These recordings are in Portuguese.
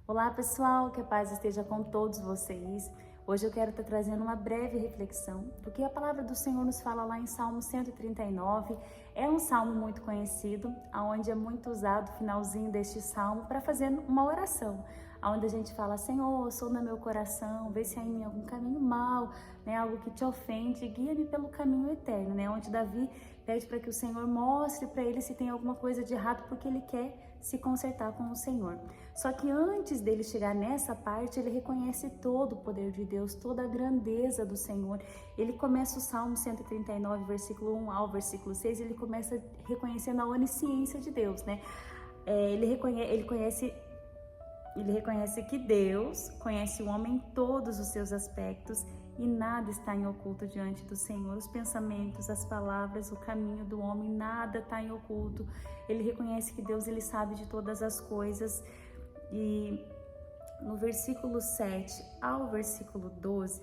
Olá pessoal, que a paz esteja com todos vocês. Hoje eu quero estar trazendo uma breve reflexão do que a palavra do Senhor nos fala lá em Salmo 139. É um salmo muito conhecido, onde é muito usado o finalzinho deste salmo para fazer uma oração, onde a gente fala: Senhor, sonda meu coração, vê se há em mim algum caminho mau, algo que te ofende, guia-me pelo caminho eterno, onde Davi pede para que o Senhor mostre para ele se tem alguma coisa de errado, porque ele quer se consertar com o Senhor. Só que antes dele chegar nessa parte, ele reconhece todo o poder de Deus, toda a grandeza do Senhor. Ele começa o Salmo 139, versículo 1 ao versículo 6, ele começa reconhecendo a onisciência de Deus, Ele reconhece que Deus conhece o homem em todos os seus aspectos e nada está em oculto diante do Senhor. Os pensamentos, as palavras, o caminho do homem, nada está em oculto. Ele reconhece que Deus, ele sabe de todas as coisas. E no versículo 7 ao versículo 12,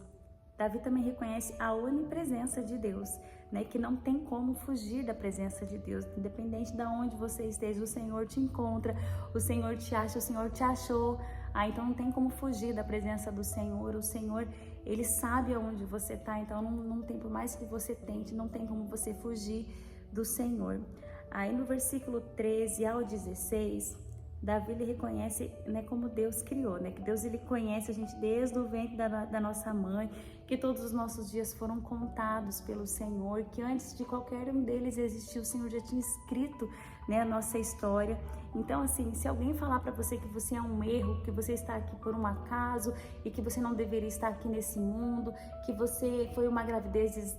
Davi também reconhece a onipresença de Deus, que não tem como fugir da presença de Deus. Independente de onde você esteja, o Senhor te encontra, o Senhor te acha, o Senhor te achou. Então não tem como fugir da presença do Senhor. O Senhor, ele sabe aonde você está, então não tem, por mais que você tente, não tem como você fugir do Senhor. Aí no versículo 13 ao 16, Davi, ele reconhece, como Deus criou, que Deus, ele conhece a gente desde o ventre da nossa mãe, que todos os nossos dias foram contados pelo Senhor, que antes de qualquer um deles existir, o Senhor já tinha escrito, a nossa história. Então, assim, se alguém falar para você que você é um erro, que você está aqui por um acaso e que você não deveria estar aqui nesse mundo, que você foi uma gravidez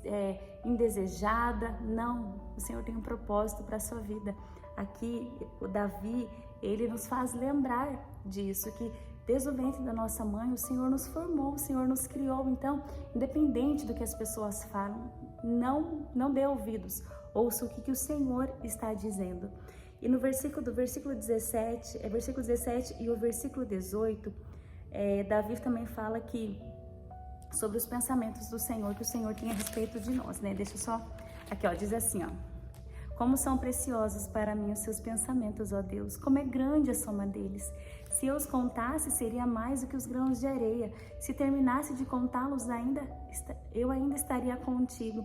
indesejada, não, o Senhor tem um propósito para a sua vida. Aqui, o Davi, ele nos faz lembrar disso, que desde o ventre da nossa mãe, o Senhor nos formou, o Senhor nos criou. Então, independente do que as pessoas falam, não dê ouvidos, ouça o que o Senhor está dizendo. E no versículo 17, versículo 17 e o versículo 18, Davi também fala que sobre os pensamentos do Senhor, que o Senhor tem a respeito de nós, Deixa eu só, aqui diz assim, como são preciosos para mim os seus pensamentos, ó Deus, como é grande a soma deles. Se eu os contasse, seria mais do que os grãos de areia. Se terminasse de contá-los, eu ainda estaria contigo.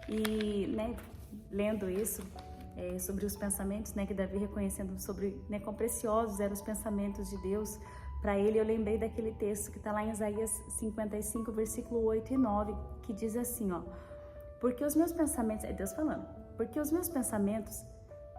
E, lendo isso, sobre os pensamentos, que Davi reconhecendo sobre, quão preciosos eram os pensamentos de Deus para ele, eu lembrei daquele texto que está lá em Isaías 55, versículo 8 e 9, que diz assim, porque os meus pensamentos, é Deus falando, porque os meus pensamentos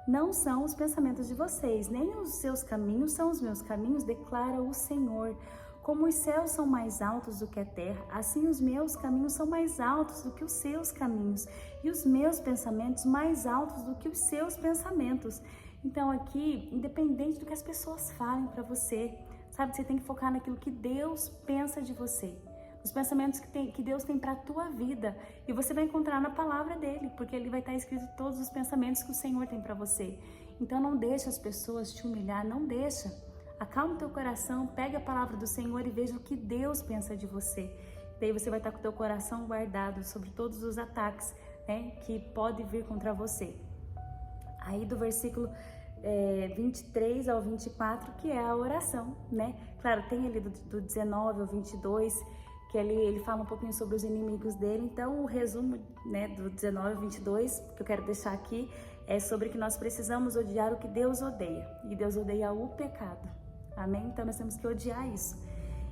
não são os pensamentos de vocês, nem os seus caminhos são os meus caminhos, declara o Senhor. Como os céus são mais altos do que a terra, assim os meus caminhos são mais altos do que os seus caminhos, e os meus pensamentos mais altos do que os seus pensamentos. Então aqui, independente do que as pessoas falem para você, você tem que focar naquilo que Deus pensa de você. Os pensamentos que Deus tem para a tua vida, e você vai encontrar na palavra dele, porque ele vai estar escrito todos os pensamentos que o Senhor tem para você. Então não deixa as pessoas te humilhar, não deixa. Acalma o teu coração, pega a palavra do Senhor e veja o que Deus pensa de você. Daí você vai estar com o teu coração guardado sobre todos os ataques, que podem vir contra você. Aí do versículo 23 ao 24, que é a oração, Claro, tem ali do 19 ao 22, que ele fala um pouquinho sobre os inimigos dele. Então o resumo, do 19 ao 22, que eu quero deixar aqui, é sobre que nós precisamos odiar o que Deus odeia, e Deus odeia o pecado, amém? Então nós temos que odiar isso.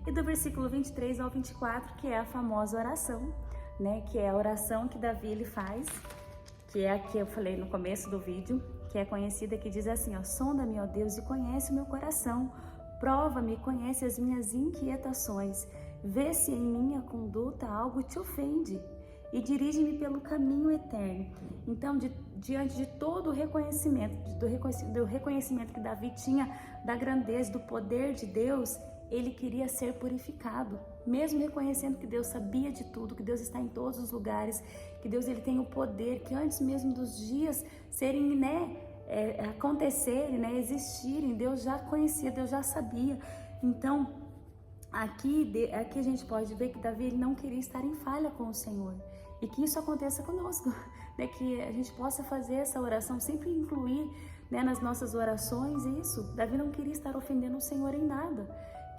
E do versículo 23 ao 24, que é a famosa oração, que é a oração que Davi ele faz, que é a que eu falei no começo do vídeo, que é conhecida, que diz assim, sonda-me, ó Deus, e conhece o meu coração, prova-me e conhece as minhas inquietações, vê se em minha conduta algo te ofende e dirige-me pelo caminho eterno. Então, diante de todo o reconhecimento, do reconhecimento que Davi tinha da grandeza, do poder de Deus, ele queria ser purificado, mesmo reconhecendo que Deus sabia de tudo, que Deus está em todos os lugares, que Deus ele tem o poder, que antes mesmo dos dias serem, acontecerem, existirem, Deus já conhecia, Deus já sabia. Então, aqui a gente pode ver que Davi ele não queria estar em falha com o Senhor, e que isso aconteça conosco, que a gente possa fazer essa oração, sempre incluir nas nossas orações isso. Davi não queria estar ofendendo o Senhor em nada,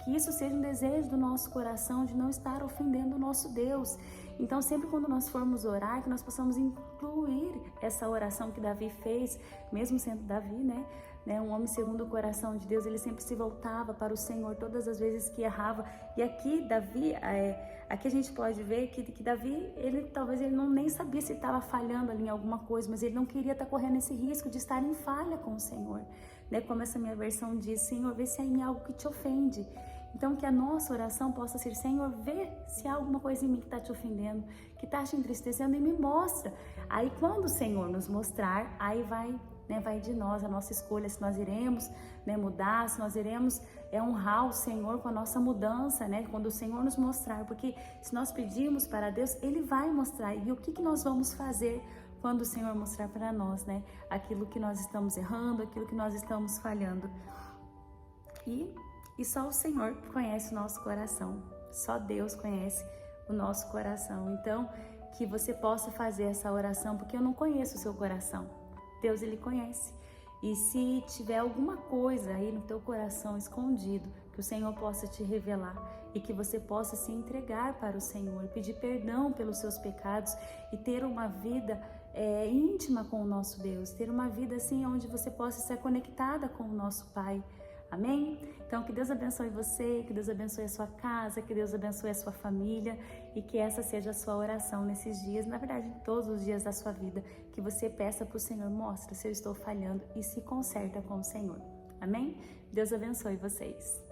que isso seja um desejo do nosso coração de não estar ofendendo o nosso Deus. Então, sempre quando nós formos orar, que nós possamos incluir essa oração que Davi fez, mesmo sendo Davi, né? Um homem segundo o coração de Deus, ele sempre se voltava para o Senhor todas as vezes que errava. E aqui, Davi, aqui a gente pode ver que Davi, talvez ele nem sabia se estava falhando ali em alguma coisa, mas ele não queria estar correndo esse risco de estar em falha com o Senhor. Como essa minha versão diz, Senhor, vê se há em mim algo que te ofende. Então, que a nossa oração possa ser, Senhor, vê se há alguma coisa em mim que está te ofendendo, que está te entristecendo e me mostra. Aí, quando o Senhor nos mostrar, aí vai de nós a nossa escolha, se nós iremos mudar, se nós iremos honrar o Senhor com a nossa mudança, quando o Senhor nos mostrar, porque se nós pedirmos para Deus, Ele vai mostrar. E o que nós vamos fazer quando o Senhor mostrar para nós, aquilo que nós estamos errando, aquilo que nós estamos falhando. E só o Senhor conhece o nosso coração, só Deus conhece o nosso coração. Então, que você possa fazer essa oração, porque eu não conheço o seu coração, Deus, Ele conhece. E se tiver alguma coisa aí no teu coração escondido, que o Senhor possa te revelar e que você possa se entregar para o Senhor, pedir perdão pelos seus pecados e ter uma vida íntima com o nosso Deus, ter uma vida assim onde você possa ser conectada com o nosso Pai. Amém? Então, que Deus abençoe você, que Deus abençoe a sua casa, que Deus abençoe a sua família e que essa seja a sua oração nesses dias, na verdade, em todos os dias da sua vida, que você peça para o Senhor, mostra se eu estou falhando e se conserta com o Senhor. Amém? Deus abençoe vocês.